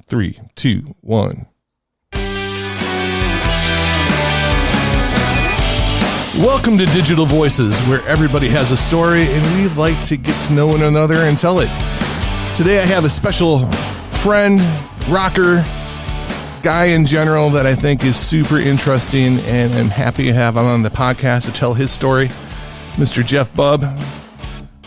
3, 2, 1. Welcome to Digital Voices, where everybody has a story and we like to get to know one another and tell it. Today I have a special friend, rocker, guy in general that I think is super interesting, and I'm happy to have him on the podcast to tell his story. Mr. Geoff Bub,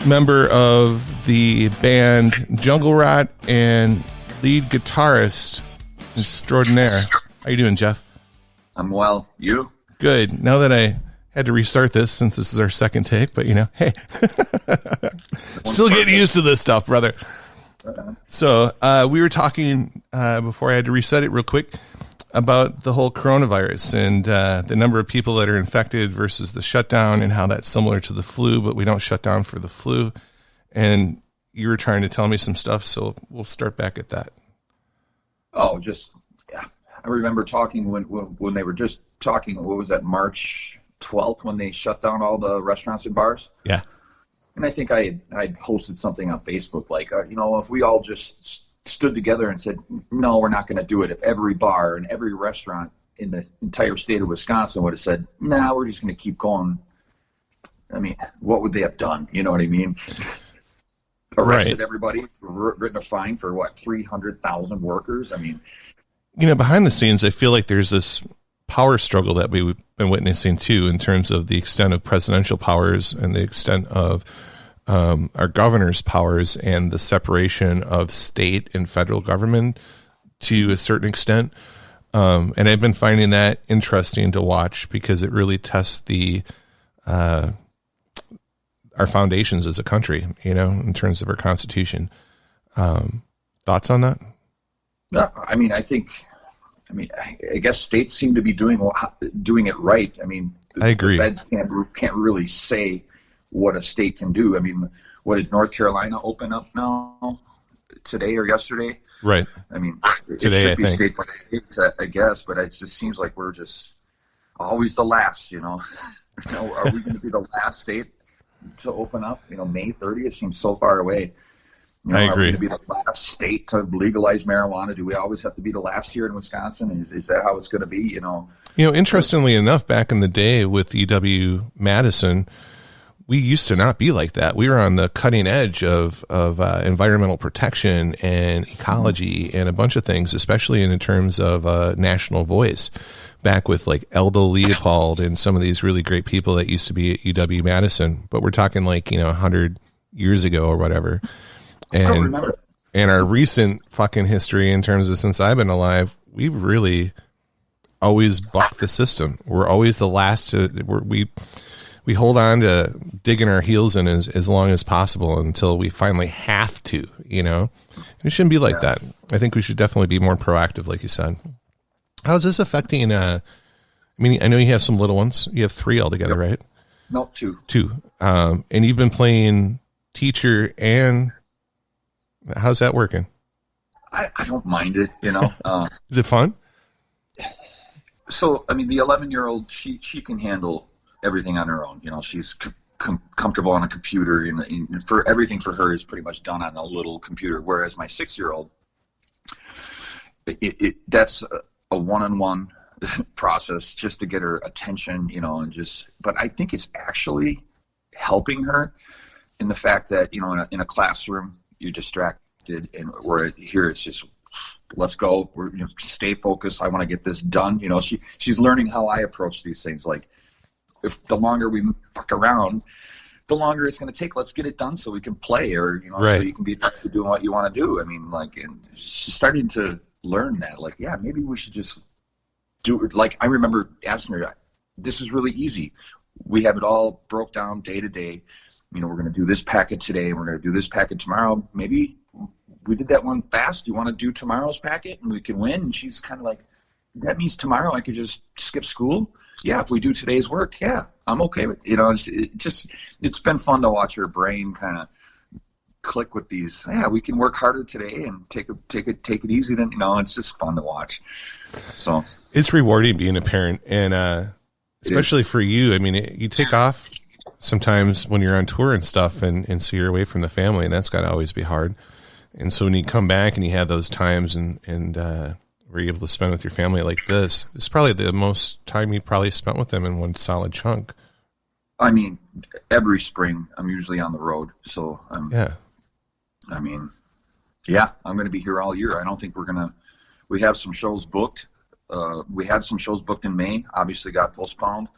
member of the band Jungle Rot and lead guitarist extraordinaire. How you doing, Geoff? I'm well. You? Good. Now that I had to restart this since this is our second take, but hey, still getting used to this stuff, brother. So we were talking before I had to reset it real quick about the whole coronavirus and the number of people that are infected versus the shutdown and how that's similar to the flu, but we don't shut down for the flu. And you were trying to tell me some stuff, so we'll start back at that. Oh, yeah. I remember talking when they were just talking, what was that, March 12th, when they shut down all the restaurants and bars? Yeah. And I think I posted something on Facebook like, if we all just stood together and said, no, we're not going to do it. If every bar and every restaurant in the entire state of Wisconsin would have said, nah, we're just going to keep going, I mean, what would they have done? You know what I mean? Arrested right. Everybody, written a fine for what, 300,000 workers? I mean, behind the scenes, I feel like there's this power struggle that we've been witnessing too, in terms of the extent of presidential powers and the extent of our governor's powers and the separation of state and federal government to a certain extent. And I've been finding that interesting to watch because it really tests our foundations as a country, in terms of our Constitution. Thoughts on that? No, I guess states seem to be doing it right. I mean, I agree. The feds can't really say what a state can do. I mean, what did North Carolina open up now today or yesterday? Right. I mean, today, it should be I think. state by state, I guess, but it just seems like we're just always the last, Are we going to be the last state to open up? May 30th seems so far away. I agree. Are we going to be the last state to legalize marijuana? Do we always have to be the last here in Wisconsin? Is that how it's going to be? Interestingly enough, back in the day with UW-Madison, we used to not be like that. We were on the cutting edge of environmental protection and ecology and a bunch of things, especially in terms of national voice. Back with like Aldo Leopold and some of these really great people that used to be at UW-Madison, but we're talking 100 years ago or whatever. And, I don't remember. And our recent fucking history in terms of since I've been alive, we've really always bucked the system. We're always the last to, we hold on to digging our heels in as long as possible until we finally have to, It shouldn't be like that. I think we should definitely be more proactive, like you said. How's this affecting, I know you have some little ones. You have 3 altogether, right? No, 2. 2. And you've been playing teacher and how's that working? I don't mind it, Is it fun? So, the 11-year-old, she can handle everything on her own. She's comfortable on a computer, and for everything for her is pretty much done on a little computer. Whereas my 6-year-old, that's a one-on-one process just to get her attention, but I think it's actually helping her in the fact that, in a classroom, you're distracted, and where here it's just, let's go, stay focused. I want to get this done. She's learning how I approach these things. Like, if the longer we fuck around, the longer it's going to take. Let's get it done so we can play, or right. So you can be doing what you want to do. And she's starting to learn that. Maybe we should just do it. I remember asking her, this is really easy. We have it all broke down day to day. We're going to do this packet today. We're going to do this packet tomorrow. Maybe we did that one fast. You want to do tomorrow's packet and we can win? And she's kind of like, that means tomorrow I could just skip school? Yeah, if we do today's work, yeah, I'm okay with it. It's been fun to watch her brain kind of click with these. Yeah, we can work harder today and take it easy. Then it's just fun to watch. So it's rewarding being a parent, and especially for you. You take off sometimes when you're on tour and stuff, and so you're away from the family, and that's got to always be hard. And so when you come back and you have those times and were able to spend with your family like this, it's probably the most time you probably spent with them in one solid chunk. I mean, every spring I'm usually on the road. So I'm going to be here all year. I don't think we have some shows booked. We had some shows booked in May, obviously got postponed.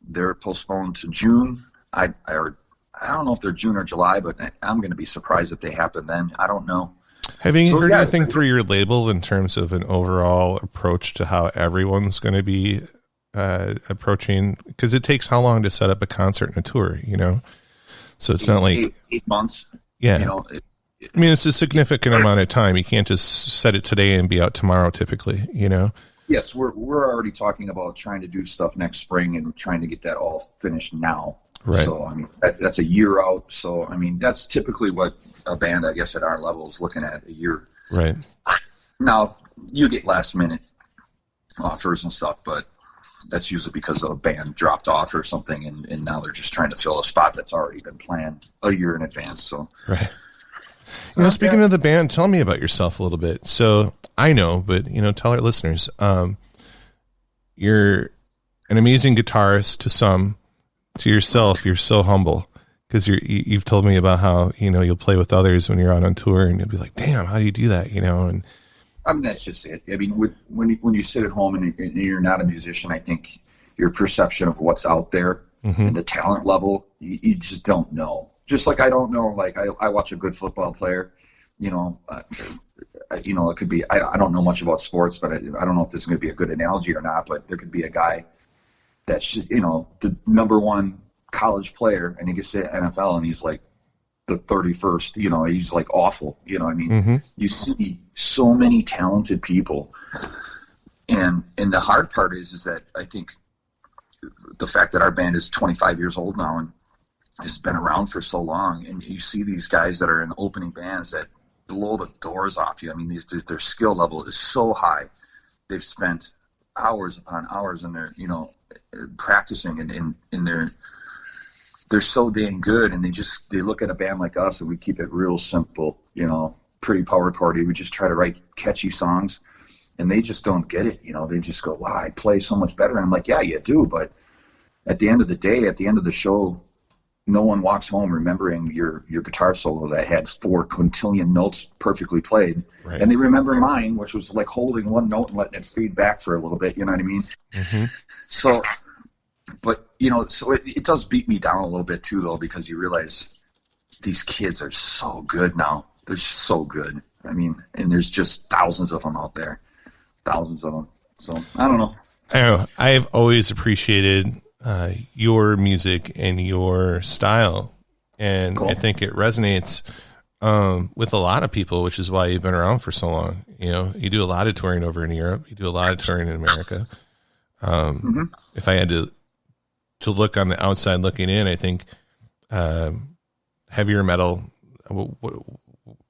They're postponed to June. I don't know if they're June or July, but I'm going to be surprised if they happen then. I don't know. Have you heard anything through your label in terms of an overall approach to how everyone's going to be approaching? Because it takes how long to set up a concert and a tour, you know? So it's not like 8 months. Yeah. You know, I mean, it's a significant amount of time. You can't just set it today and be out tomorrow, typically, you know? Yes, we're already talking about trying to do stuff next spring and trying to get that all finished now. Right. So, I mean, that's a year out. So, I mean, that's typically what a band, I guess, at our level is looking at, a year. Right. Now, you get last-minute offers and stuff, but that's usually because a band dropped off or something, and now they're just trying to fill a spot that's already been planned a year in advance. So, right. You know, speaking of the band, tell me about yourself a little bit. So I know, but, you know, tell our listeners, you're an amazing guitarist to some. To yourself, you're so humble, because you've told me about how, you know, you'll play with others when you're out on tour, and you'll be like, damn, how do you do that? You know, and I mean, that's just it. I mean, when you sit at home and you're not a musician, I think your perception of what's out there and the talent level, you just don't know. Just like I don't know, like I watch a good football player, you know, it could be, I don't know much about sports, but I don't know if this is going to be a good analogy or not, but there could be a guy that's, you know, the number one college player, and he gets to the NFL and he's like the 31st, you know, he's like awful, you know. I mean, you see so many talented people, and the hard part is that I think the fact that our band is 25 years old now and has been around for so long, and you see these guys that are in opening bands that blow the doors off you. I mean, their skill level is so high. They've spent hours upon hours in their, you know, practicing, and they're so dang good, and they look at a band like us, and we keep it real simple, you know, pretty power chordy. We just try to write catchy songs, and they just don't get it, you know. They just go, wow, I play so much better. And I'm like, yeah, you do, but at the end of the day, at the end of the show, no one walks home remembering your guitar solo that had 4 quintillion notes perfectly played. Right. And they remember mine, which was like holding one note and letting it feed back for a little bit, you know what I mean? So, but, you know, so it does beat me down a little bit too, though, because you realize these kids are so good now. They're so good. I mean, and there's just thousands of them out there. Thousands of them. So, I don't know. I know. I've always appreciated your music and your style, and cool. I think it resonates with a lot of people, which is why you've been around for so long. You know, you do a lot of touring over in Europe. You do a lot of touring in America. If I had to look on the outside looking in, I think heavier metal.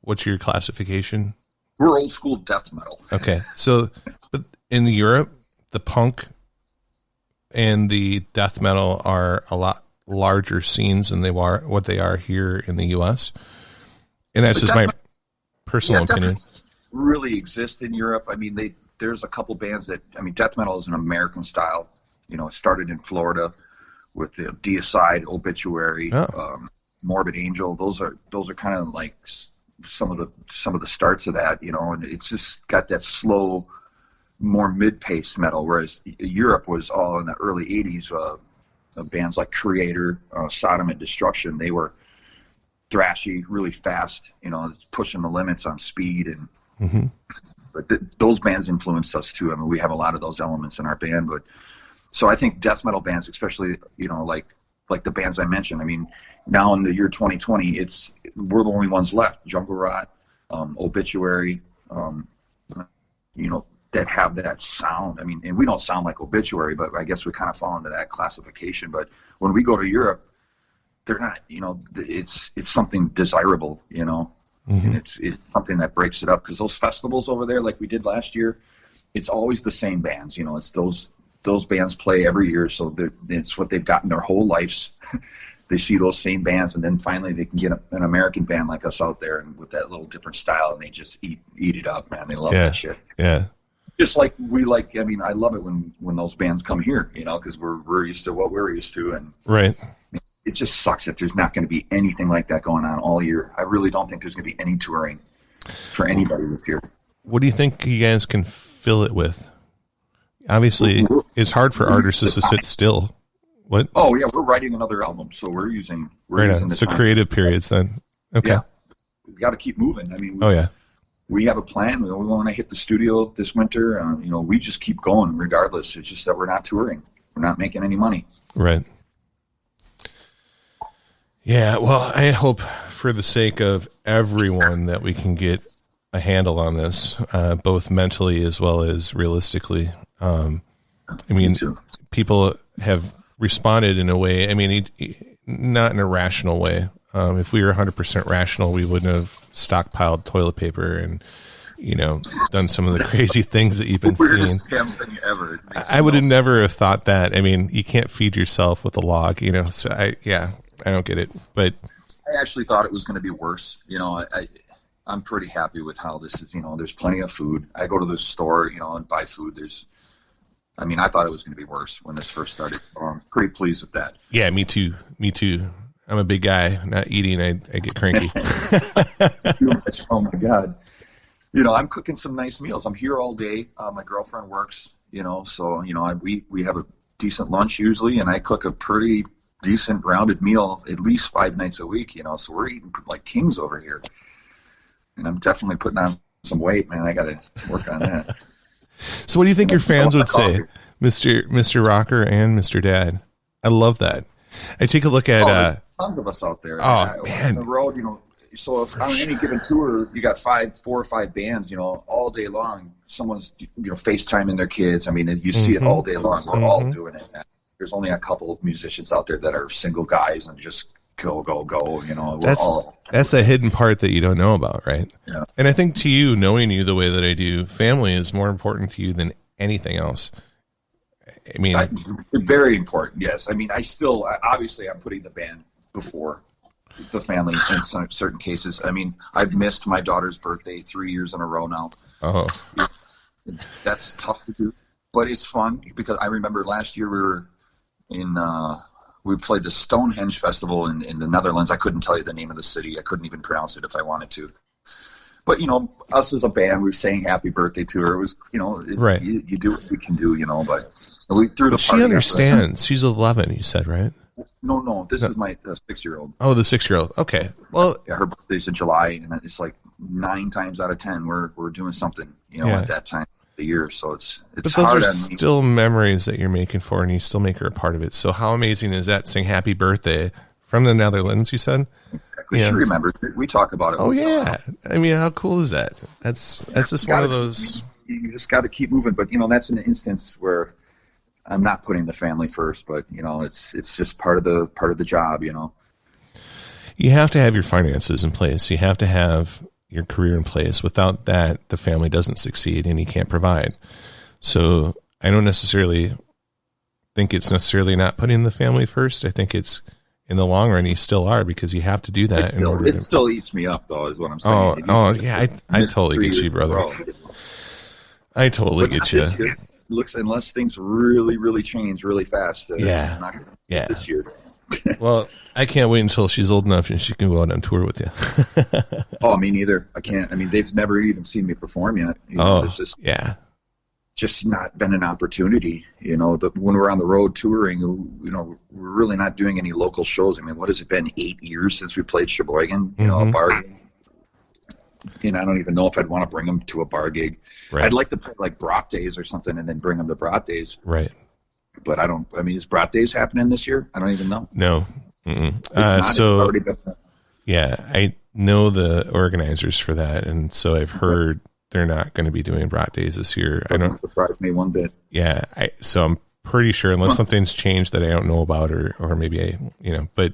What's your classification? We're old school death metal. Okay, so but in Europe, the punk and the death metal are a lot larger scenes than what they are here in the U.S. And that's just my personal opinion. Really exist in Europe. I mean, there's a couple bands that, I mean, death metal is an American style. You know, it started in Florida with the Deicide, Obituary, Morbid Angel. Those are kind of like some of the starts of that. You know, and it's just got that slow, more mid-paced metal, whereas Europe was all in the early 80s. Bands like Creator, Sodom and Destruction, they were thrashy, really fast, you know, pushing the limits on speed. And but those bands influenced us too. I mean, we have a lot of those elements in our band. But so I think death metal bands, especially, you know, like the bands I mentioned, I mean, now in the year 2020, we're the only ones left. Jungle Rot, Obituary, you know, that have that sound. I mean, and we don't sound like Obituary, but I guess we kind of fall into that classification. But when we go to Europe, they're not, you know, it's something desirable, you know, and it's something that breaks it up, because those festivals over there, like we did last year, it's always the same bands, you know, it's those bands play every year. So it's what they've gotten their whole lives they see those same bands, and then finally they can get an American band like us out there and with that little different style, and they just eat it up, man. They love that shit. Yeah. Just like I mean, I love it when those bands come here, you know, because we're used to what we're used to, and right. It just sucks that there's not going to be anything like that going on all year. I really don't think there's going to be any touring for anybody this year. What do you think you guys can fill it with? Obviously, it's hard for artists to sit still. What? Oh yeah, we're writing another album, so we're using the so time. Creative periods then. Okay. Yeah, we got to keep moving. I mean, we have a plan. We want to hit the studio this winter. You know, we just keep going regardless. It's just that we're not touring. We're not making any money. Right. Yeah. Well, I hope for the sake of everyone that we can get a handle on this, both mentally as well as realistically. I mean, people have responded in a way, I mean, not in a rational way. If we were 100% rational, we wouldn't have stockpiled toilet paper and, you know, done some of the crazy things that you've been seeing. Weirdest damn thing ever. I would have never have thought that. I mean, you can't feed yourself with a log, you know, so I don't get it. But I actually thought it was going to be worse. You know, I'm pretty happy with how this is. You know, there's plenty of food. I go to the store, you know, and buy food. I thought it was going to be worse when this first started. So I'm pretty pleased with that. Yeah, me too. I'm a big guy. Not eating, I get cranky. Too much. Oh my God. You know, I'm cooking some nice meals. I'm here all day. My girlfriend works, you know, so, you know, we have a decent lunch usually, and I cook a pretty decent rounded meal at least 5 nights a week, you know, so we're eating like kings over here. And I'm definitely putting on some weight, man. I got to work on that. So what do you think your fans would say, Mr. Rocker and Mr. Dad? I love that. I take a look at tons of us out there. Man. On the road, you know. So if on any given tour you got 4 or 5 bands, you know, all day long, someone's, you know, FaceTiming their kids. I mean, you see it all day long. We're all doing it. There's only a couple of musicians out there that are single guys and just go, you know. That's a hidden part that you don't know about, right? Yeah. And I think to you, knowing you the way that I do, family is more important to you than anything else. I mean, very important. Yes. I mean, obviously I'm putting the band before the family in certain cases. I mean, I've missed my daughter's birthday 3 years in a row now. Oh, that's tough to do, but it's fun because I remember last year we played the Stonehenge Festival in the Netherlands. I couldn't tell you the name of the city. I couldn't even pronounce it if I wanted to. But, you know, us as a band, we were saying happy birthday to her. It was, you know, right. You do what you can do, you know, but we threw the party. She understands. She's 11, you said, right? No. This is my 6-year-old. Oh, the 6-year-old. Okay. Well, yeah, her birthday's in July, and it's like 9 times out of 10 we're doing something, you know, at that time of the year. So it's but those hard are on me. Still memories that you're making for, and you still make her a part of it. So how amazing is that? Saying happy birthday from the Netherlands, you said? Exactly. She remembers. We talk about it. Oh yeah. I mean, how cool is that? That's just one of those. You just got to keep moving, but you know, that's an instance where I'm not putting the family first, but you know, it's just part of the job, you know. You have to have your finances in place. You have to have your career in place. Without that, the family doesn't succeed and you can't provide. So I don't necessarily think it's necessarily not putting the family first. I think it's in the long run, you still are, because you have to do that in order. It still eats me up, though, is what I'm saying. Oh, yeah, I totally get you, brother. I totally get you. Unless things really, really change really fast. This year. Well, I can't wait until she's old enough and she can go out on tour with you. Oh, me neither. I can't. I mean, they've never even seen me perform yet. You know, there's just not been an opportunity. You know, when we're on the road touring, you know, we're really not doing any local shows. I mean, what has it been, 8 years since we played Sheboygan? You know, a bar gig. And I don't even know if I'd want to bring them to a bar gig. Right. I'd like to play like Brat Days or something and then bring them to Brat Days. Right. But I mean, is Brat Days happening this year? I don't even know. No. Yeah, I know the organizers for that. And so I've heard they're not going to be doing Brat Days this year. I don't surprise me one bit. Yeah. So I'm pretty sure, unless something's changed that I don't know about, or maybe but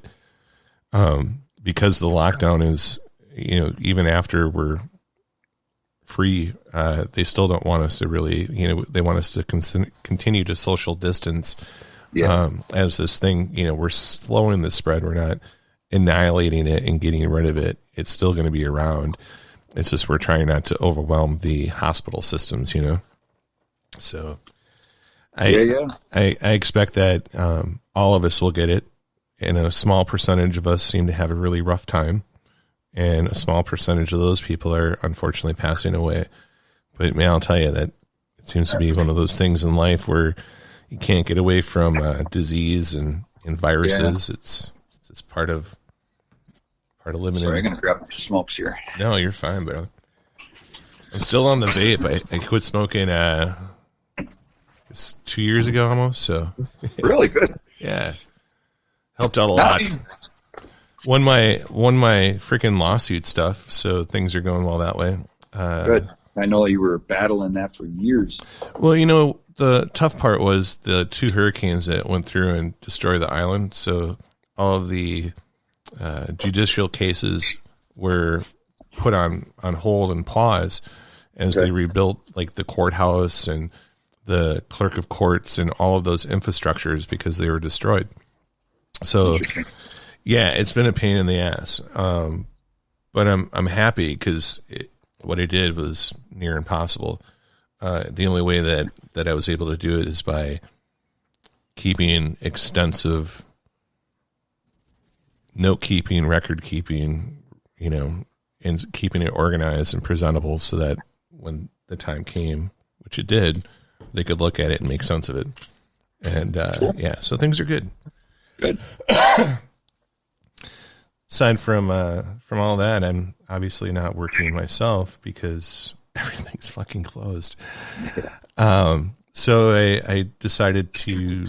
because the lockdown is, you know, even after we're free, they still don't want us to really, you know, they want us to continue to social distance Yeah. As this thing, we're slowing the spread. We're not annihilating it and getting rid of it. It's still going to be around. It's just we're trying not to overwhelm the hospital systems, So I expect that all of us will get it, and a small percentage of us seem to have a really rough time, and a small percentage of those people are unfortunately passing away. But man, I'll tell you that it seems to be one of those things in life where you can't get away from disease and viruses. Yeah. It's just part of living. Sorry, I'm gonna grab my smokes here. No, you're fine, bro. I'm still on the vape. I quit smoking it's 2 years ago almost. So really good. Yeah, helped out a lot. Won my freaking lawsuit stuff, so things are going well that way. Good. I know you were battling that for years. Well, the tough part was the 2 hurricanes that went through and destroyed the island. So all of the judicial cases were put on hold and pause as they rebuilt like the courthouse and the clerk of courts and all of those infrastructures because they were destroyed. So yeah, it's been a pain in the ass. But I'm happy because what I did was near impossible. The only way that I was able to do it is by keeping extensive note keeping, record keeping, and keeping it organized and presentable so that when the time came, which it did, they could look at it and make sense of it. And so things are good. Good. Aside from all that, I'm obviously not working myself because everything's fucking closed. So I decided to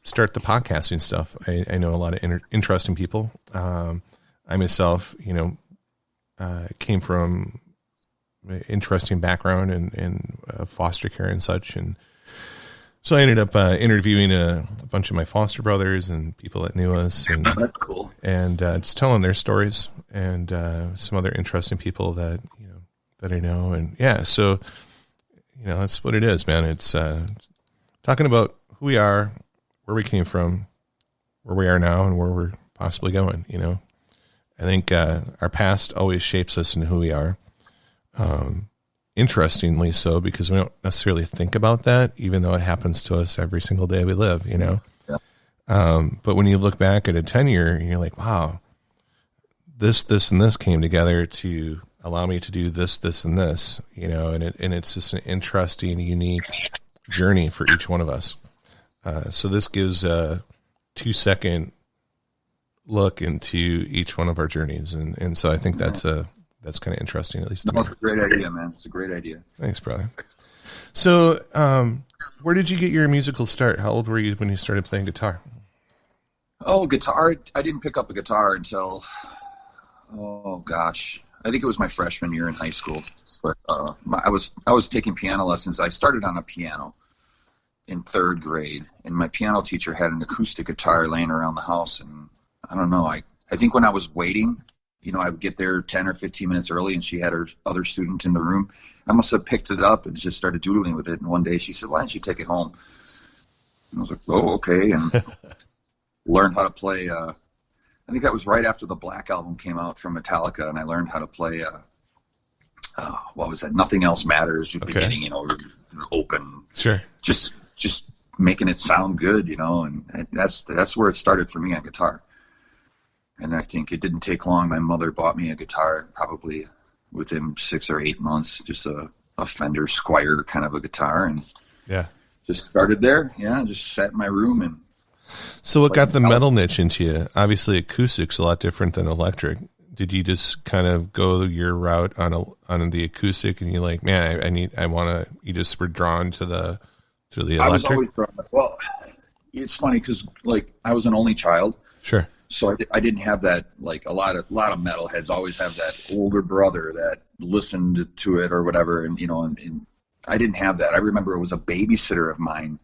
start the podcasting stuff. I know a lot of interesting people. I myself, came from an interesting background in foster care and such. And so I ended up interviewing a bunch of my foster brothers and people that knew us. And that's cool. And just telling their stories and some other interesting people that, that I know. And yeah, so, that's what it is, man. It's talking about who we are, where we came from, where we are now, and where we're possibly going. I think our past always shapes us into who we are. Interestingly so, because we don't necessarily think about that, even though it happens to us every single day we live, Yeah. But when you look back at a 10-year, you're like, wow, this, and this came together to allow me to do this, and this, and it's just an interesting, unique journey for each one of us. So this gives a 2-second look into each one of our journeys. And so I think that's kind of interesting, at least. That's a great idea, man. It's a great idea. Thanks, brother. So, where did you get your musical start? How old were you when you started playing guitar? Oh, guitar. I didn't pick up a guitar until, I think it was my freshman year in high school. But I was taking piano lessons. I started on a piano in 3rd grade, and my piano teacher had an acoustic guitar laying around the house. And I don't know, I think when I was waiting, I would get there 10 or 15 minutes early, and she had her other student in the room. I must have picked it up and just started doodling with it. And one day she said, "Why don't you take it home?" And I was like, "Oh, okay." And learned how to play. I think that was right after the Black Album came out from Metallica, and I learned how to play. What was that? Nothing Else Matters. Okay. Beginning, open. Sure. Just making it sound good, and that's where it started for me on guitar. And I think it didn't take long. My mother bought me a guitar probably within 6 or 8 months, just a Fender Squier kind of a guitar, and just started there. Yeah, just sat in my room and. So what got the metal niche into you? Obviously, acoustic's a lot different than electric. Did you just kind of go your route on the acoustic, and you're like, man, you just were drawn to the electric? I was always drawn. Well, it's funny because I was an only child. Sure. So I didn't have that, a lot of metalheads always have that older brother that listened to it or whatever, and I didn't have that. I remember it was a babysitter of mine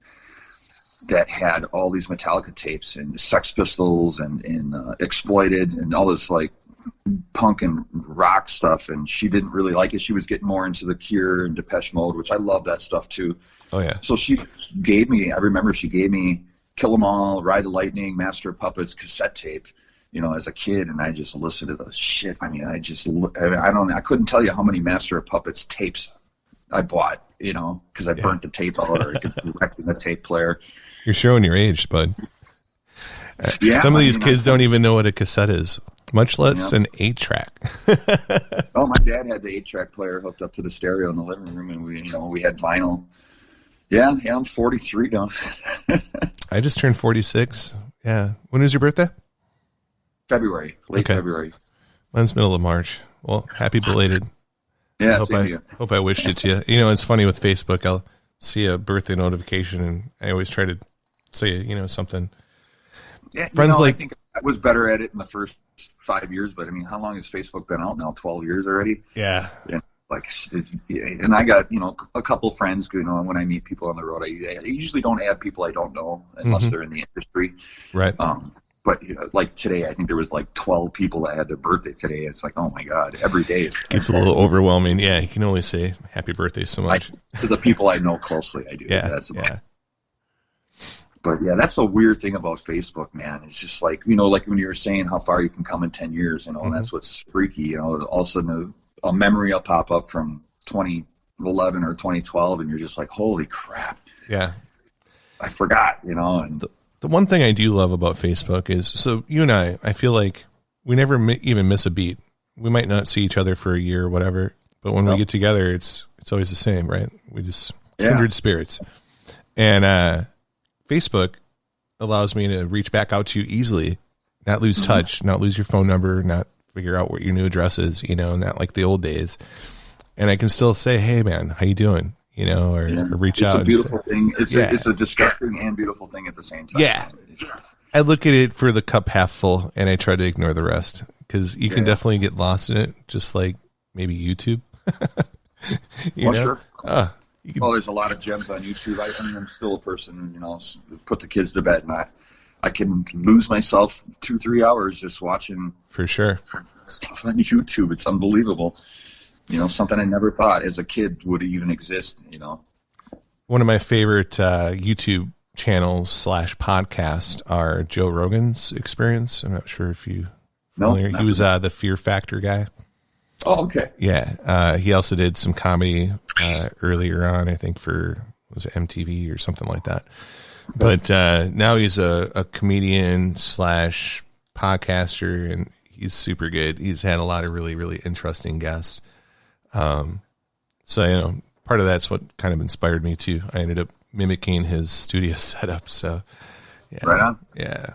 that had all these Metallica tapes and Sex Pistols and Exploited and all this punk and rock stuff, and she didn't really like it. She was getting more into the Cure and Depeche Mode, which I love that stuff too. Oh yeah. So she gave me Kill 'Em All, Ride the Lightning, Master of Puppets cassette tape, as a kid, and I just listened to the shit. I mean, I couldn't tell you how many Master of Puppets tapes I bought, because I burnt the tape out or I could wreck the tape player. You're showing your age, bud. Some of these kids don't even know what a cassette is, much less an 8-track. Oh, my dad had the 8-track player hooked up to the stereo in the living room, and we had vinyl. Yeah, I'm 43 now. I just turned 46. Yeah. When is your birthday? February, late February. Mine's middle of March. Well, happy belated. Yeah, hope I wished it to you. It's funny with Facebook. I'll see a birthday notification, and I always try to say, something. Yeah, I think I was better at it in the first 5 years, but I mean, how long has Facebook been out now? 12 years already? Yeah. And I got, a couple friends, when I meet people on the road, I usually don't add people I don't know unless they're in the industry. Right. But like today, I think there was like 12 people that had their birthday today. It's like, oh my God, every day. It's a little overwhelming. Yeah, you can only say happy birthday so much. To the people I know closely, I do. Yeah, that's about it. But yeah, that's the weird thing about Facebook, man. It's just like, like when you were saying how far you can come in 10 years, and that's what's freaky. All of a sudden a memory will pop up from 2011 or 2012, and you're just like, holy crap. Yeah. I forgot, and the one thing I do love about Facebook is, so you and I feel like we never even miss a beat. We might not see each other for a year or whatever, but when we get together, it's always the same, right? We just kindred spirits. And Facebook allows me to reach back out to you easily, not lose touch, not lose your phone number, not figure out what your new address is, not like the old days. And I can still say, hey man, how you doing? Or reach out. It's a beautiful thing. It's a disgusting and beautiful thing at the same time. Yeah. I look at it for the cup half full, and I try to ignore the rest, because you can definitely get lost in it, just like maybe YouTube. Sure. There's a lot of gems on YouTube. I'm still a person, put the kids to bed, and I can lose myself 2-3 hours just watching for sure stuff on YouTube. It's unbelievable. Something I never thought as a kid would even exist, One of my favorite YouTube channels / podcast are Joe Rogan's Experience. I'm not sure if you familiar. He was the Fear Factor guy. Oh, okay. Yeah. He also did some comedy earlier on, I think was it MTV or something like that. But now he's a comedian / podcaster, and he's super good. He's had a lot of really, really interesting guests. So, part of that's what kind of inspired me too. I ended up mimicking his studio setup. So yeah, right on. Yeah.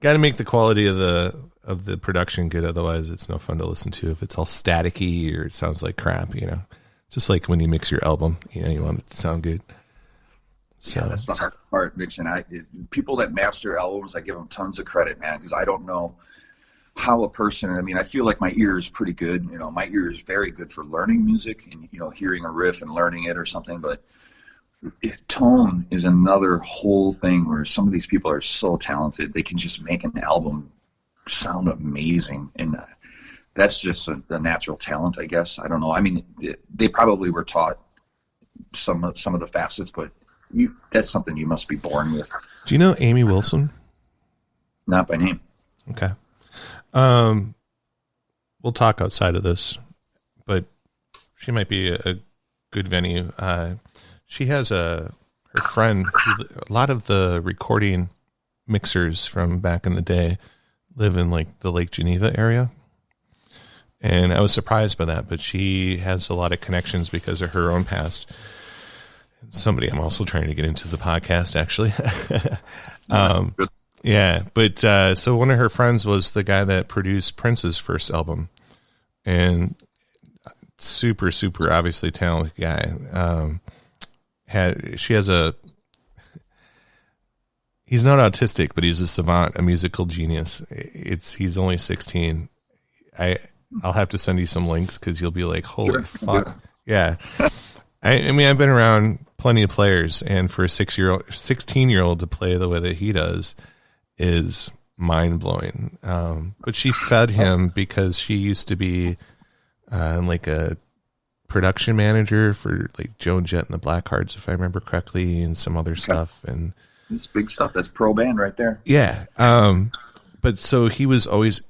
Got to make the quality of the production good. Otherwise it's no fun to listen to if it's all staticky or it sounds like crap, just like when you mix your album, you want it to sound good. So that's the hard part, mixing. People that master albums, I give them tons of credit, man, because I don't know how a person, I feel like my ear is pretty good. My ear is very good for learning music and, hearing a riff and learning it or something. But tone is another whole thing where some of these people are so talented. They can just make an album sound amazing. And that's just the natural talent, I guess. I don't know. They probably were taught some of the facets, but that's something you must be born with. Do you know Amy Wilson? Not by name. Okay. We'll talk outside of this, but she might be a good venue. She has her friend, a lot of the recording mixers from back in the day live in like the Lake Geneva area. And I was surprised by that, but she has a lot of connections because of her own past. Somebody I'm also trying to get into the podcast, actually. Yeah, but so one of her friends was the guy that produced Prince's first album, and super, super obviously talented guy. He's not autistic, but he's a savant, a musical genius. He's only 16. I'll have to send you some links because you'll be like, holy fuck. Yeah. I've been around plenty of players, and for a 16-year-old to play the way that he does is mind-blowing. But she fed him because she used to be like a production manager for like Joan Jett and the Blackhearts, if I remember correctly, and some other stuff. And It's big stuff. That's pro band right there. Yeah. But so he was always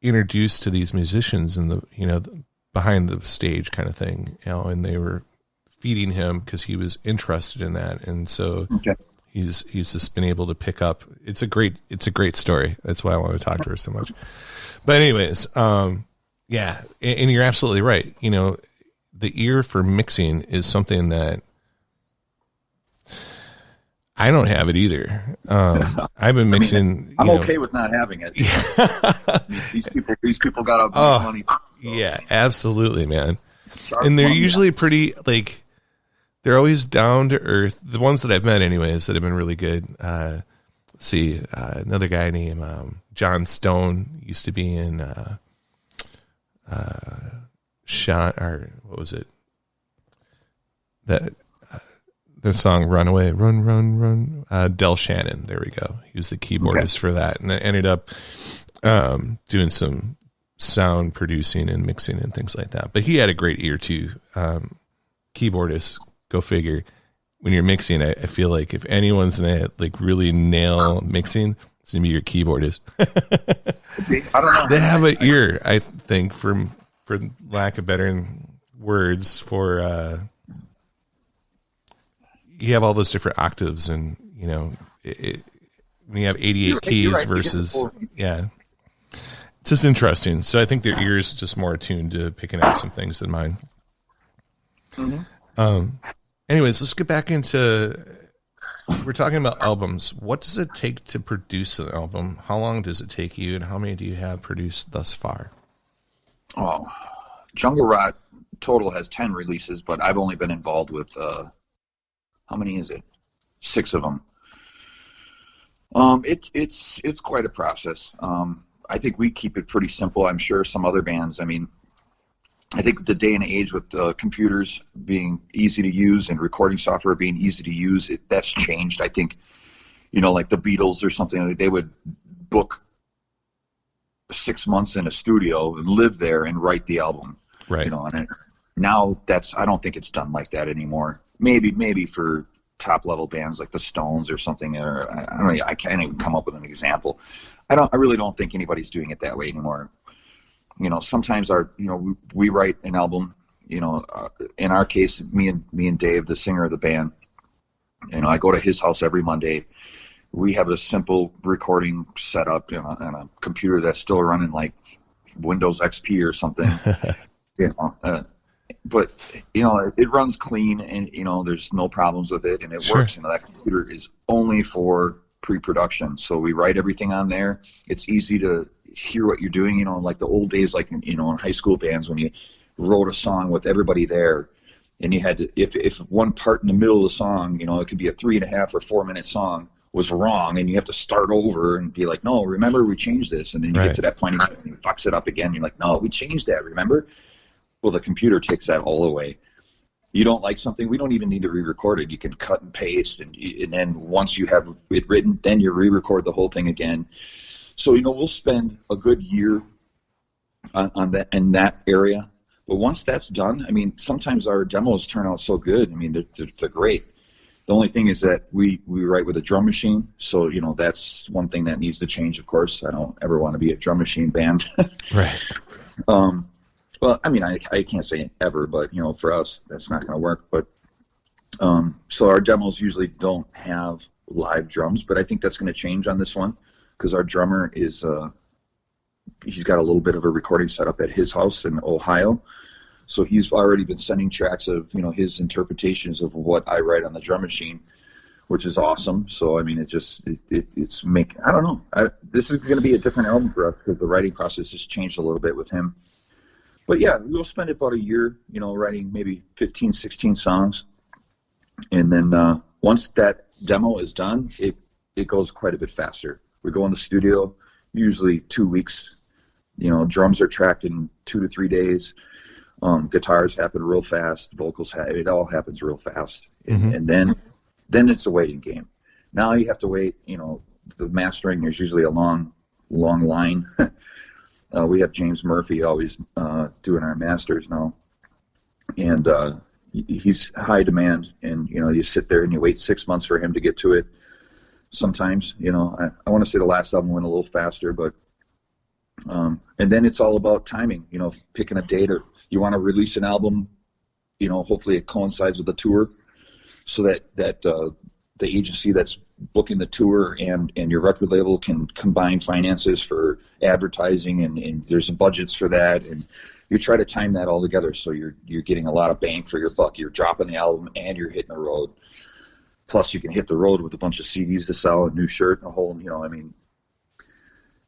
introduced to these musicians in the, behind the stage kind of thing, and they were feeding him because he was interested in that. And so he's just been able to pick up. It's a great story. That's why I want to talk to her so much. But anyways, yeah. And you're absolutely right. The ear for mixing is something that I don't have it either. I've been mixing. I'm okay with not having it. These people got money. Yeah, absolutely, man. And they're usually pretty, like, they're always down to earth. The ones that I've met, anyways, that have been really good. Let's see, another guy named John Stone used to be in Sean, or what was it? That. The song "Runaway," run. Del Shannon. There we go. He was the keyboardist for that, and I ended up doing some sound producing and mixing and things like that. But he had a great ear too. Keyboardist, go figure. When you're mixing, I feel like if anyone's gonna like really nail mixing, it's gonna be your keyboardist. I don't know. They have an ear, I think, for lack of better words, for. You have all those different octaves, and when you have 88 keys versus it's just interesting. So I think their ears just more attuned to picking out some things than mine. Anyways, let's get back into, we're talking about albums. What does it take to produce an album? How long does it take you, and how many do you have produced thus far? Jungle Rot total has 10 releases, but I've only been involved with how many is it? 6 of them. It's quite a process. I think we keep it pretty simple. I'm sure some other bands, I think the day and age with computers being easy to use and recording software being easy to use, that's changed. I think, like the Beatles or something, they would book 6 months in a studio and live there and write the album. Right. And now I don't think it's done like that anymore. Maybe for top level bands like the Stones or something, or I don't know. I can't even come up with an example. I really don't think anybody's doing it that way anymore. Sometimes we write an album. In our case, me and Dave, the singer of the band. I go to his house every Monday. We have a simple recording setup on a computer that's still running like Windows XP or something. But it runs clean, and there's no problems with it, and it works. That computer is only for pre-production, so we write everything on there. It's easy to hear what you're doing. Like the old days, like in high school bands, when you wrote a song with everybody there, and you had to, if one part in the middle of the song, it could be a 3.5 or 4 minute song, was wrong, and you have to start over and be like, no, remember we changed this, and then you get to that point and you fucks it up again. You're like, no, we changed that, remember? Well, the computer takes that all away. You don't like something, we don't even need to re-record it. You can cut and paste, and then once you have it written, then you re-record the whole thing again. So, we'll spend a good year on that in that area. But once that's done, sometimes our demos turn out so good. They're great. The only thing is that we write with a drum machine, so that's one thing that needs to change. Of course, I don't ever want to be a drum machine band. Right. Well, I can't say ever, but for us, that's not going to work. But so our demos usually don't have live drums, but I think that's going to change on this one because our drummer is he's got a little bit of a recording setup at his house in Ohio, so he's already been sending tracks of his interpretations of what I write on the drum machine, which is awesome. So I don't know. This is going to be a different album for us because the writing process has changed a little bit with him. But yeah, we'll spend about a year, writing maybe 15, 16 songs. And then once that demo is done, it goes quite a bit faster. We go in the studio, usually 2 weeks. Drums are tracked in 2 to 3 days. Guitars happen real fast. Vocals, it all happens real fast. Mm-hmm. And then it's a waiting game. Now you have to wait, the mastering, there's usually a long line. We have James Murphy always doing our masters now, and he's high demand. And you sit there and you wait 6 months for him to get to it. sometimes. You know, I want to say the last album went a little faster, but and then it's all about timing. You know, picking a date, or you want to release an album. You know, hopefully it coincides with the tour, so that the agency that's booking the tour and your record label can combine finances for advertising, and there's budgets for that, and you try to time that all together so you're getting a lot of bang for your buck. You're dropping the album and you're hitting the road. Plus you can hit the road with a bunch of CDs to sell, a new shirt, a whole, you know, I mean,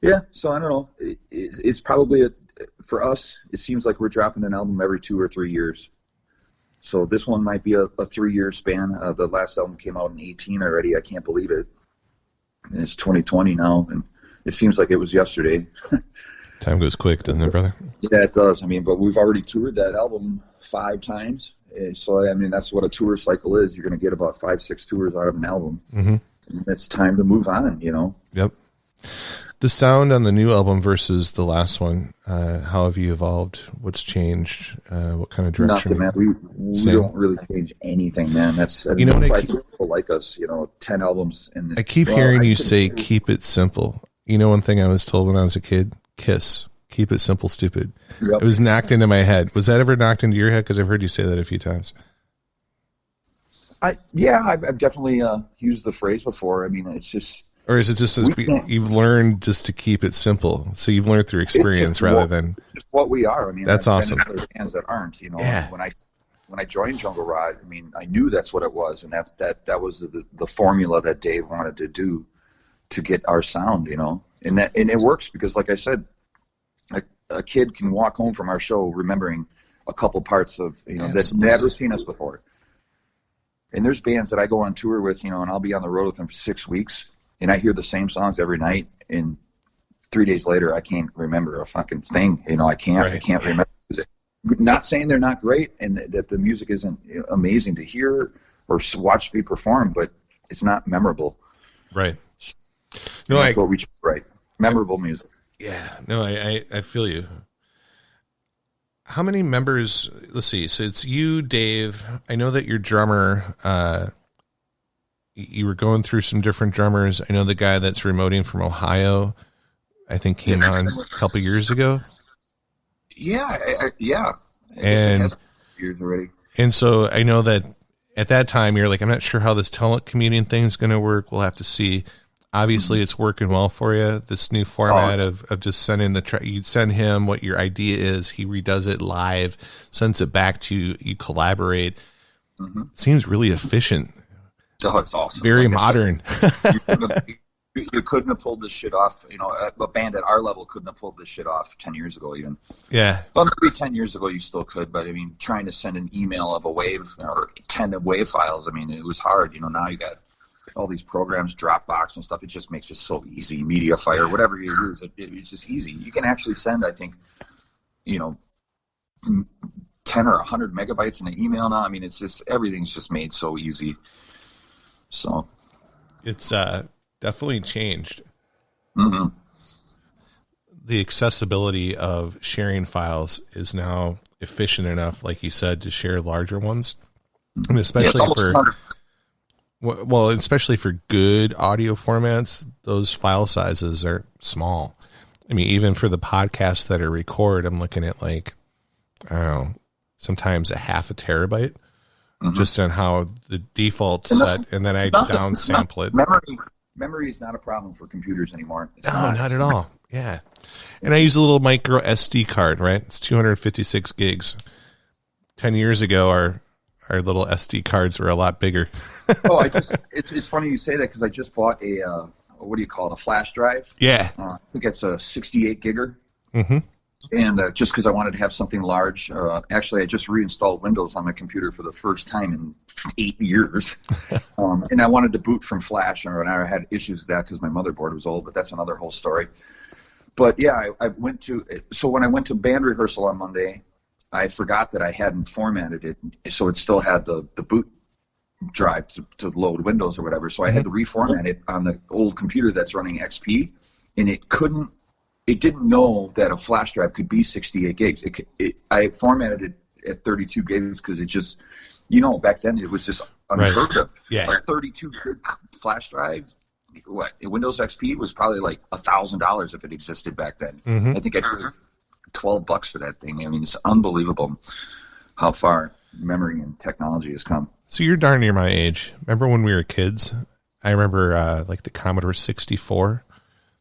yeah. So I don't know. It's probably for us, it seems like we're dropping an album every 2 or 3 years. So this one might be a 3-year span. The last album came out in 2018 already. I can't believe it. And it's 2020 now, and it seems like it was yesterday. Time goes quick, doesn't it, brother? Yeah, it does. I mean, but we've already toured that album 5 times. So, I mean, that's what a tour cycle is. You're going to get about 5-6 tours out of an album. Mm-hmm. And it's time to move on, you know? Yep. The sound on the new album versus the last one, how have you evolved? What's changed? What kind of direction? Nothing, man. We don't really change anything, man. That's, I mean, you know, why people like us, you know, 10 albums. And I keep hearing you say, keep it simple. You know, one thing I was told when I was a kid, KISS. Keep it simple, stupid. Yep. It was knocked into my head. Was that ever knocked into your head? Because I've heard you say that a few times. I've definitely used the phrase before. I mean, it's just... Or is it just as you've learned just to keep it simple? So you've learned through experience rather than... It's just what we are. I mean, that's awesome. Other bands that aren't, you know. Yeah. When I joined Jungle Rod, I mean, I knew that's what it was, and that was the formula that Dave wanted to do to get our sound, you know. And it works because, like I said, a kid can walk home from our show remembering a couple parts of, you know, that's never seen us before. And there's bands that I go on tour with, you know, and I'll be on the road with them for 6 weeks, and I hear the same songs every night, and 3 days later I can't remember a fucking thing. You know, I can't remember. Not saying they're not great and that the music isn't amazing to hear or watch be performed, but it's not memorable. Right. No, that's what we right. Memorable music. Yeah, no, I feel you. How many members, let's see, so it's you, Dave. I know that your drummer, you were going through some different drummers. I know the guy that's remoting from Ohio, I think came on a couple years ago. Yeah, yeah. And years already. And so I know that at that time you're like, I'm not sure how this telecommuting thing is going to work. We'll have to see. Obviously, it's working well for you. This new format of just sending you send him what your idea is. He redoes it live, sends it back to you. You collaborate. Mm-hmm. Seems really efficient. Oh, it's awesome. Very modern. You couldn't have pulled this shit off. You know, a band at our level couldn't have pulled this shit off 10 years ago even. Yeah. Well, maybe 10 years ago you still could, but I mean, trying to send an email of a wave or 10 wave files, I mean, it was hard. You know, now you got all these programs, Dropbox and stuff. It just makes it so easy. MediaFire, whatever you use, it's just easy. You can actually send, I think, you know, 10 or 100 megabytes in an email now. I mean, it's just, everything's just made so easy. So it's definitely changed. Mm-hmm. The accessibility of sharing files is now efficient enough, like you said, to share larger ones, and especially especially for good audio formats, those file sizes are small. I mean, even for the podcasts that are recorded, I'm looking at like, I don't know, sometimes a half a terabyte, just on how the default set, and then I downsample it. Memory is not a problem for computers anymore. Not at all. Yeah. And I use a little micro SD card, right? It's 256 gigs. 10 years ago, our little SD cards were a lot bigger. It's funny you say that because I just bought a, what do you call it, a flash drive? Yeah. I think it's a 68 gigger. Mm-hmm. And just because I wanted to have something large, actually I just reinstalled Windows on my computer for the first time in 8 years. And I wanted to boot from Flash, and I had issues with that because my motherboard was old, but that's another whole story. But yeah, so when I went to band rehearsal on Monday, I forgot that I hadn't formatted it, so it still had the boot drive to load Windows or whatever. So I had to reformat it on the old computer that's running XP, and it didn't know that a flash drive could be 68 gigs. I formatted it at 32 gigs because it just, you know, back then it was just unheard of. Yeah. A 32 gig flash drive, what Windows XP was probably like $1,000 if it existed back then. Mm-hmm. I think I paid $12 for that thing. I mean, it's unbelievable how far memory and technology has come. So you're darn near my age. Remember when we were kids? I remember like the Commodore 64.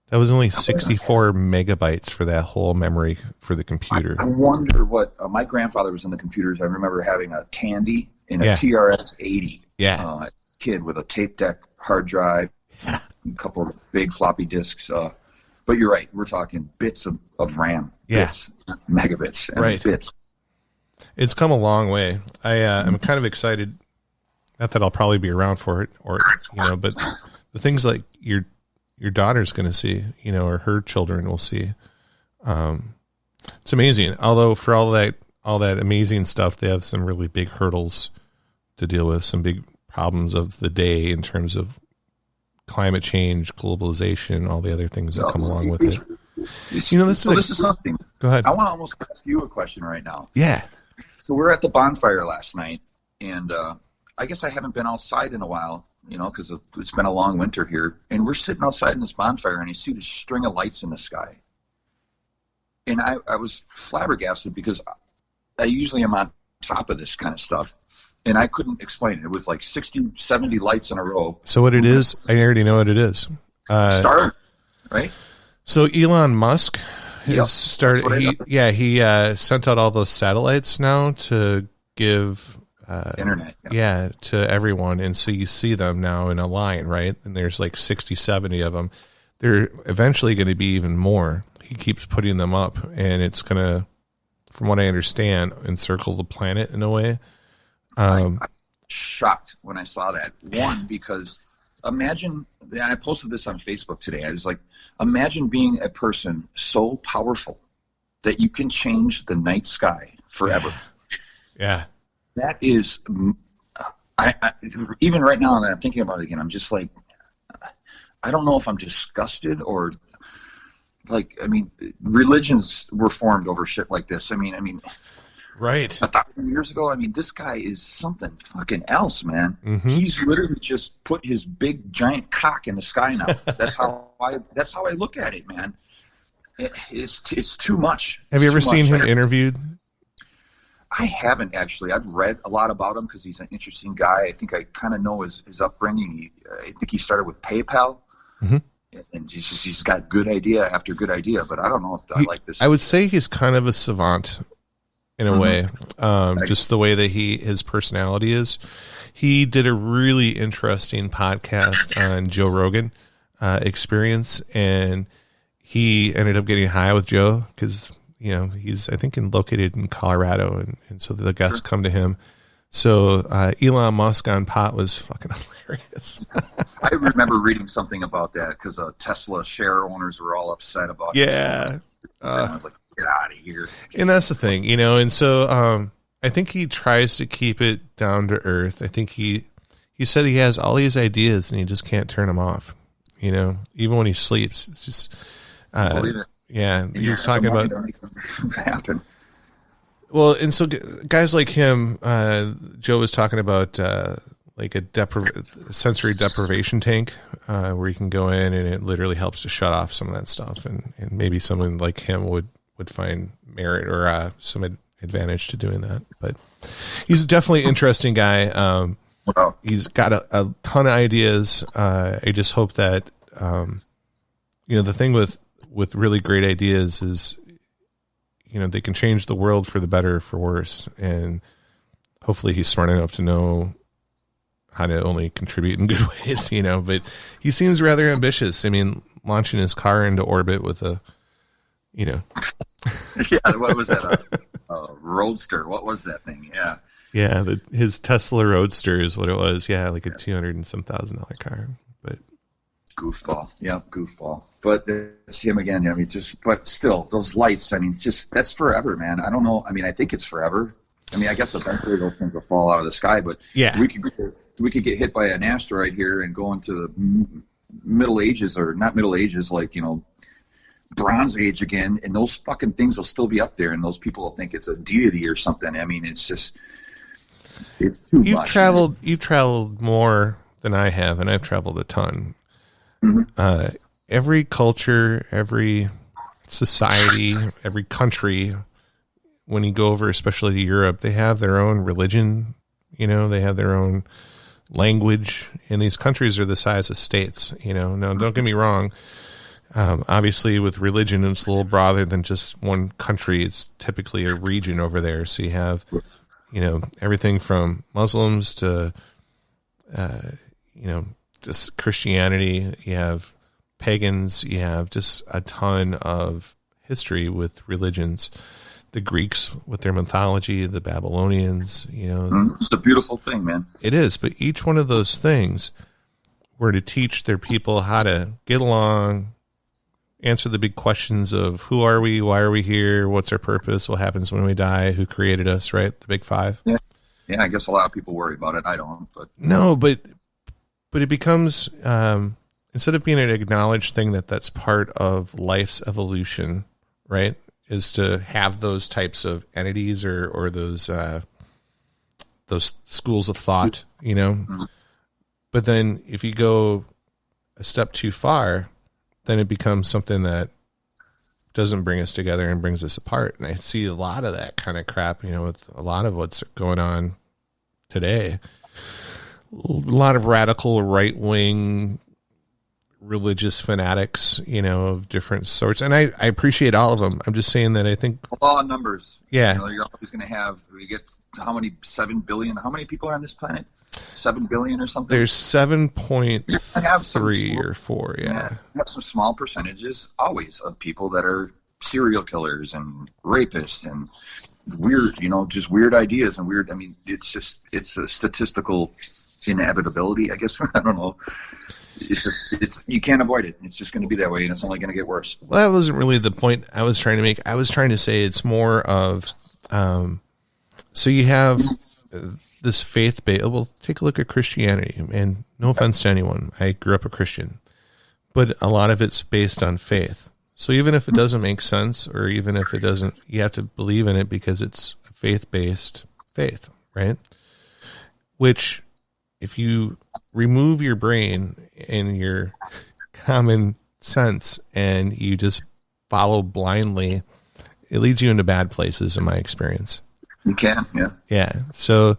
That was only 64 megabytes for that whole memory for the computer. I wonder what my grandfather was in the computers. I remember having a Tandy and a TRS-80. Yeah. Kid with a tape deck hard drive, a couple of big floppy disks. But you're right. We're talking bits of RAM. Bits, megabits, and bits. It's come a long way. I'm kind of excited. Not that I'll probably be around for it, or but the things like your daughter's going to see, or her children will see. It's amazing. Although for all that amazing stuff, they have some really big hurdles to deal with, some big problems of the day in terms of climate change, globalization, all the other things that come along with it. This is something. Go ahead. I want to almost ask you a question right now. Yeah. So we're at the bonfire last night, and I guess I haven't been outside in a while, because it's been a long winter here. And we're sitting outside in this bonfire, and you see this string of lights in the sky. And I was flabbergasted because I usually am on top of this kind of stuff. And I couldn't explain it. It was like 60, 70 lights in a row. So what it is, I already know what it is. Star, right? So Elon Musk has started. He sent out all those satellites now to give internet. To everyone, and so you see them now in a line, right? And there's like 60, 70 of them. They're eventually going to be even more. He keeps putting them up, and it's going to, from what I understand, encircle the planet in a way. I'm shocked when I saw that. One, because imagine, and I posted this on Facebook today, I was like, imagine being a person so powerful that you can change the night sky forever. Yeah. That is, I even right now that I'm thinking about it again, I'm just like, I don't know if I'm disgusted or religions were formed over shit like this. I mean, right. 1,000 years ago, this guy is something fucking else, man. Mm-hmm. He's literally just put his big giant cock in the sky now. That's how I look at it, man. It's too much. Have you ever seen him interviewed? I haven't actually. I've read a lot about him because he's an interesting guy. I think I kind of know his upbringing. I think he started with PayPal. Mm-hmm. And he's got good idea after good idea, but I don't know if I like this. I would say he's kind of a savant in a way, just the way that his personality is. He did a really interesting podcast on Joe Rogan Experience, and he ended up getting high with Joe because he's I think located in Colorado, and so the guests come to him. So Elon Musk on pot was fucking hilarious. I remember reading something about that because Tesla share owners were all upset about it. Yeah. I was like, get out of here. And that's the thing, and so I think he tries to keep it down to earth. I think he said he has all these ideas and he just can't turn them off, even when he sleeps. It's just, believe it. Yeah. He was talking about happen. Well, and so guys like him, Joe was talking about like a sensory deprivation tank where you can go in and it literally helps to shut off some of that stuff. And maybe someone like him would find merit or some advantage to doing that. But he's definitely an interesting guy. He's got a ton of ideas. I just hope that, the thing with really great ideas is, they can change the world for the better or for worse. And hopefully he's smart enough to know how to only contribute in good ways, but he seems rather ambitious. Launching his car into orbit with a, Yeah, what was that? A Roadster. What was that thing? Yeah. Yeah, his Tesla Roadster is what it was. Yeah, like a $200,000 and some car. But goofball. Yeah, goofball. But it's him again. But still, those lights, that's forever, man. I don't know. I think it's forever. I guess eventually those things will fall out of the sky, but yeah, we could get hit by an asteroid here and go into the Middle Ages, or not Middle Ages, Bronze Age again, and those fucking things will still be up there, and those people will think it's a deity or something. It's just, it's too much. You've traveled more than I have, and I've traveled a ton. Every culture, every society, every country, when you go over, especially to Europe, they have their own religion, they have their own language, and these countries are the size of states, Now, don't get me wrong. Obviously, with religion, it's a little broader than just one country. It's typically a region over there. So you have, everything from Muslims to, just Christianity. You have pagans. You have just a ton of history with religions. The Greeks with their mythology, the Babylonians, It's a beautiful thing, man. It is, but each one of those things were to teach their people how to get along, answer the big questions of who are we, why are we here, what's our purpose, what happens when we die, who created us, right? The big five. Yeah, I guess a lot of people worry about it. I don't, but no, but it becomes instead of being an acknowledged thing that's part of life's evolution, right? Is to have those types of entities or those schools of thought, But then if you go a step too far, then it becomes something that doesn't bring us together and brings us apart. And I see a lot of that kind of crap, with a lot of what's going on today. A lot of radical right-wing religious fanatics, of different sorts. And I appreciate all of them. I'm just saying that I think... law of numbers. Yeah. You're always going to have... We get how many? 7 billion? How many people are on this planet? 7 billion or something? There's 7.3 or 4, yeah. Have some small percentages, always, of people that are serial killers and rapists and weird, just weird ideas and weird... I mean, it's a statistical inevitability, I guess. I don't know. It's you can't avoid it. It's just going to be that way, and it's only going to get worse. Well, that wasn't really the point I was trying to make. I was trying to say it's more of, so you have this faith-based. Well, take a look at Christianity, and no offense to anyone. I grew up a Christian, but a lot of it's based on faith. So even if it doesn't make sense, or even if it doesn't, you have to believe in it because it's a faith-based faith, right? Which, if you remove your brain and your common sense and you just follow blindly, it leads you into bad places in my experience. You can, yeah. Yeah. So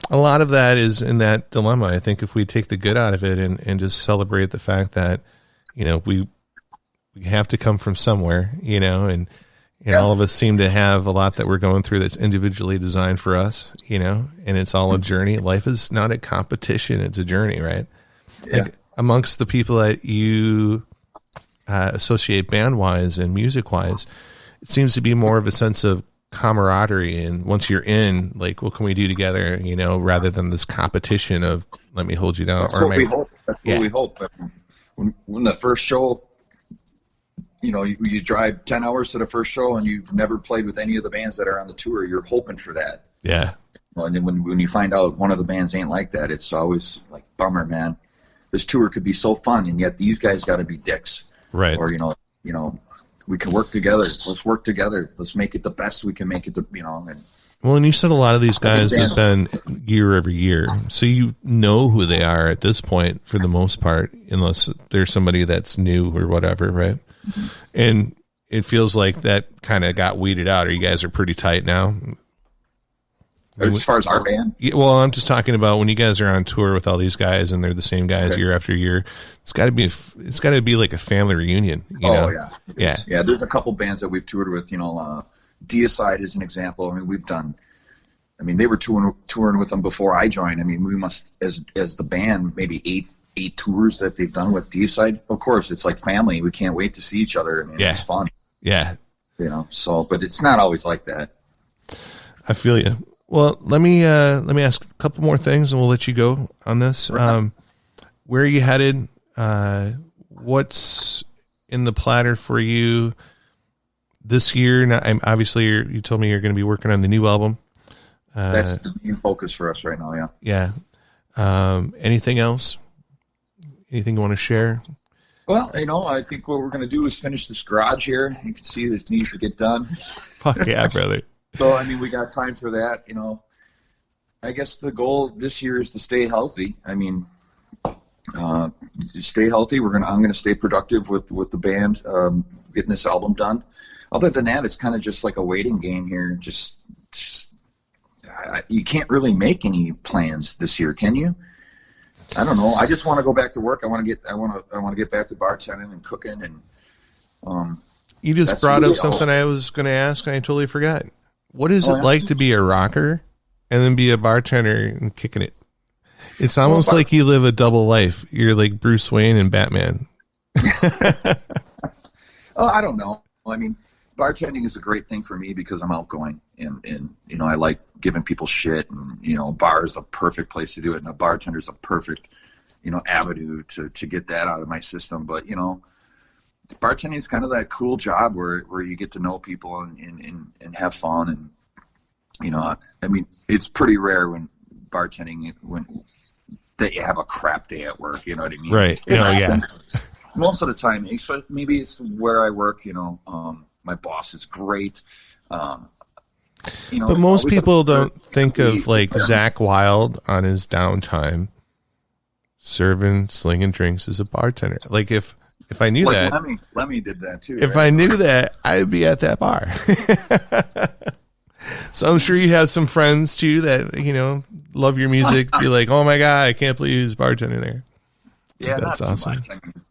a lot of that is in that dilemma. I think if we take the good out of it and just celebrate the fact that, we have to come from somewhere, and all of us seem to have a lot that we're going through that's individually designed for us, and it's all a journey. Life is not a competition. It's a journey, right? Yeah. Like amongst the people that you associate band-wise and music-wise, it seems to be more of a sense of camaraderie. And once you're in, like, what can we do together, rather than this competition of, let me hold you down. That's what we hope. That's what we hope. When the first show, you drive 10 hours to the first show and you've never played with any of the bands that are on the tour, you're hoping for that. Yeah. And then when you find out one of the bands ain't like that, it's always like, bummer, man. This tour could be so fun, and yet these guys got to be dicks. Right. Or, we can work together. Let's work together. Let's make it the best we can make it, and well, and you said a lot of these guys have been year over year, so you know who they are at this point for the most part, unless there's somebody that's new or whatever, right? Mm-hmm. And it feels like that kind of got weeded out, or you guys are pretty tight now. As far as our band? Yeah, well, I'm just talking about when you guys are on tour with all these guys and they're the same guys year after year. It's got to be like a family reunion. You know? Yeah. Yeah. There's a couple bands that we've toured with. Deicide is an example. They were touring with them before I joined. We must, as the band, maybe eight tours that they've done with Deicide. Of course, it's like family. We can't wait to see each other. It's fun. Yeah. But it's not always like that. I feel you. Well, let me ask a couple more things, and we'll let you go on this. Right. Where are you headed? What's in the platter for you this year? Now, obviously, you told me you're going to be working on the new album. That's the main focus for us right now. Yeah. Yeah. Anything else? Anything you want to share? Well, I think what we're going to do is finish this garage here. You can see this needs to get done. Fuck yeah, brother. So, we got time for that. I guess the goal this year is to stay healthy. uh, stay healthy. I'm gonna stay productive with the band, getting this album done. Other than that, it's kind of just like a waiting game here. You can't really make any plans this year, can you? I don't know. I just want to go back to work. I want to get back to bartending and cooking, and you just brought up something I was going to ask and I totally forgot. What is it like to be a rocker and then be a bartender and kicking it? It's almost like you live a double life. You're like Bruce Wayne and Batman. I don't know. I mean, bartending is a great thing for me because I'm outgoing and I like giving people shit, and a bar is a perfect place to do it, and a bartender is a perfect avenue to get that out of my system. But bartending is kind of that cool job where you get to know people and have fun, and I mean, it's pretty rare when bartending when that you have a crap day at work. You know what I mean? Right. Yeah. Most of the time, maybe it's where I work. My boss is great. But most people don't think of like Zach Wilde on his downtime serving, slinging drinks as a bartender. Like if I knew that, Lemmy did that too. If I knew that, I'd be at that bar. So I'm sure you have some friends too that love your music. Be like, oh my god, I can't believe he's bartending there. Yeah, that's awesome. Much. I mean,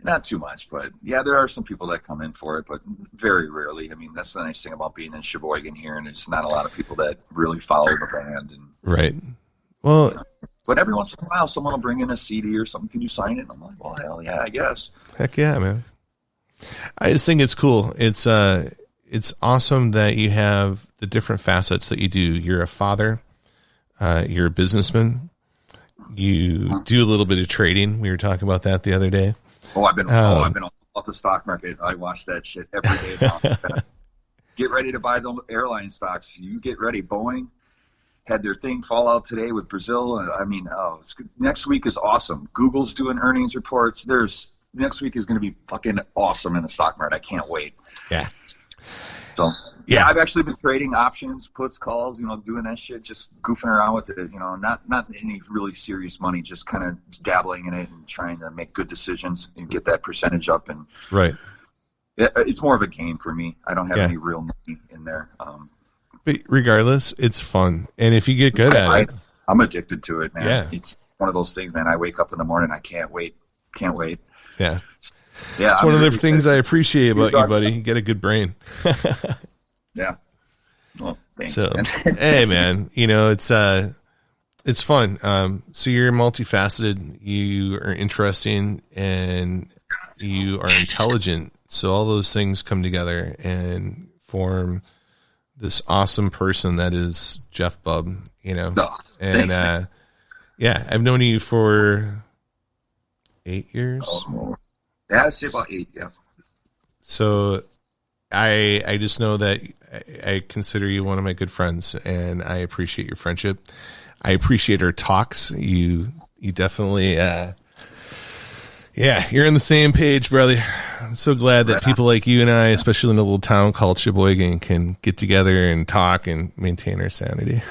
not too much, but yeah, there are some people that come in for it, but very rarely. I mean, that's the nice thing about being in Sheboygan here, and there's not a lot of people that really follow the band. And right. Well, but every once in a while, someone will bring in a CD or something. Can you sign it? And I'm like, well, hell yeah, I guess. Heck yeah, man. I just think it's cool. It's awesome that you have the different facets that you do. You're a father. You're a businessman. You do a little bit of trading. We were talking about that the other day. I've been off the stock market. I watch that shit every day now. Get ready to buy the airline stocks. You get ready. Boeing had their thing fall out today with Brazil. I mean, next week is awesome. Google's doing earnings reports. Next week is going to be fucking awesome in the stock market. I can't wait. Yeah. So yeah, I've actually been trading options, puts, calls, doing that shit, just goofing around with it, not any really serious money, just kind of dabbling in it and trying to make good decisions and get that percentage up. And right. It's more of a game for me. I don't have any real money in there. But regardless, it's fun. And if you get good at it. I'm addicted to it, man. Yeah. It's one of those things, man. I wake up in the morning, I can't wait. Yeah. Yeah, it's one of the things I appreciate about you, buddy. You get a good brain. Yeah. Well, thanks. So, hey, man, it's fun. So you're multifaceted. You are interesting, and you are intelligent. So all those things come together and form this awesome person that is Geoff Bub. And thanks, yeah, I've known you for 8 years. Yeah, I'd say about 8. Yeah. So I just know that I consider you one of my good friends, and I appreciate your friendship. I appreciate our talks. You definitely, you're on the same page, brother. I'm so glad that people like you and I, especially in a little town called Sheboygan, can get together and talk and maintain our sanity.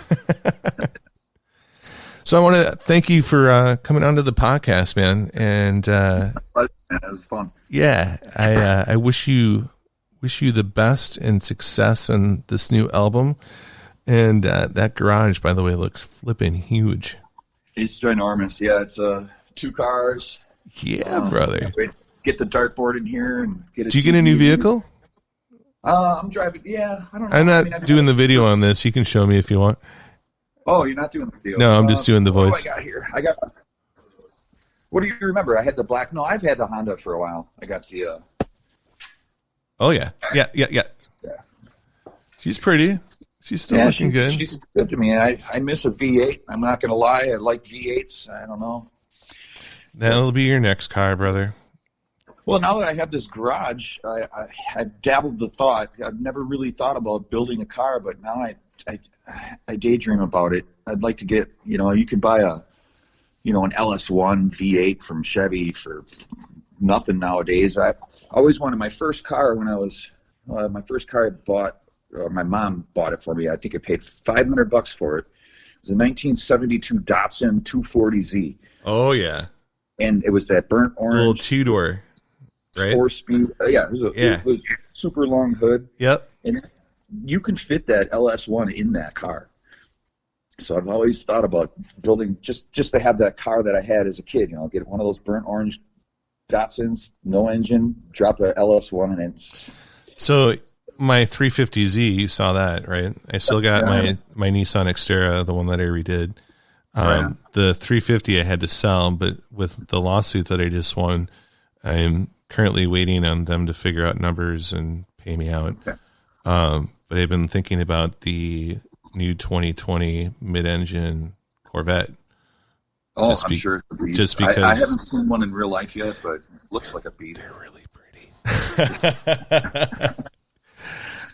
So I want to thank you for coming onto the podcast, man. And it was fun. Yeah, I wish you the best and success in this new album. And that garage, by the way, looks flipping huge. It's ginormous. Yeah, it's 2 cars. Yeah, brother. Get the dartboard in here and get. Did you get a new vehicle? I'm driving. Yeah, I don't know. I'm not doing the video on this. You can show me if you want. Oh, you're not doing the video. No, I'm just doing the voice. What do I got here? What do you remember? I had the black. No, I've had the Honda for a while. I got the. Oh yeah. She's pretty. She's still looking good. She's good to me. I miss a V8. I'm not gonna lie. I like V8s. I don't know. That'll be your next car, brother. Well, now that I have this garage, I dabbled the thought. I've never really thought about building a car, but now I daydream about it. I'd like to get, you can buy an LS1 V8 from Chevy for nothing nowadays. I always wanted my first car when I was, my first car I bought, my mom bought it for me. I think I paid $500 for it. was a 1972 Datsun 240Z. Oh yeah. And it was that burnt orange. Little two-door, right? 4-speed. It was a super long hood. Yep. And you can fit that LS1 in that car. So I've always thought about building just to have that car that I had as a kid. Get one of those burnt orange Datsuns, no engine, drop a LS1 in it. So my 350Z, you saw that, right? I still got my Nissan Xterra, the one that I redid. The 350 I had to sell, but with the lawsuit that I just won, I'm currently waiting on them to figure out numbers and pay me out. Okay. But I've been thinking about the new 2020 mid-engine Corvette. Oh, I'm sure it's a beast. Just because I haven't seen one in real life yet, but it looks like a beast. They're really pretty.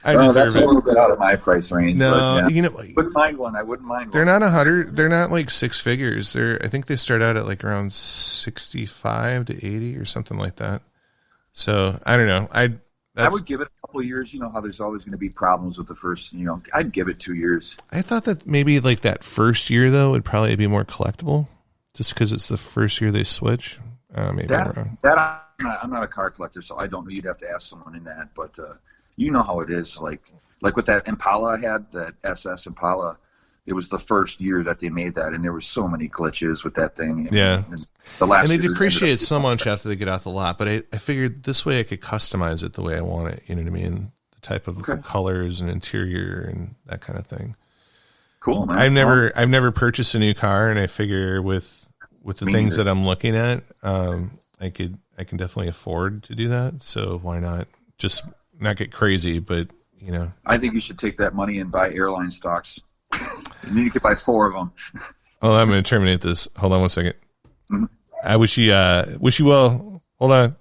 I deserve that's it. a little bit out of my price range. No, but, you know, wouldn't mind one. I wouldn't mind one. They're not 100. They're not like six figures. I think they start out at like around 65 to 80 or something like that. So I don't know. I would give it a couple of years. You know how there's always going to be problems with the first. I'd give it 2 years. I thought that maybe like that first year though would probably be more collectible, just because it's the first year they switch. Maybe I'm wrong. I'm not a car collector, so I don't know. You'd have to ask someone in that, but. You know how it is, like with that Impala I had, that SS Impala, it was the first year that they made that, and there were so many glitches with that thing. And they depreciate so much after they get out the lot, but I figured this way I could customize it the way I want it, you know what I mean? The type of colors and interior and that kind of thing. Cool, man. I've never purchased a new car, and I figure with the things that I'm looking at, I can definitely afford to do that, so why not just not get crazy, but I think you should take that money and buy airline stocks. And then you could buy 4 of them. Oh, I'm going to terminate this. Hold on one second. Mm-hmm. I wish you well. Hold on.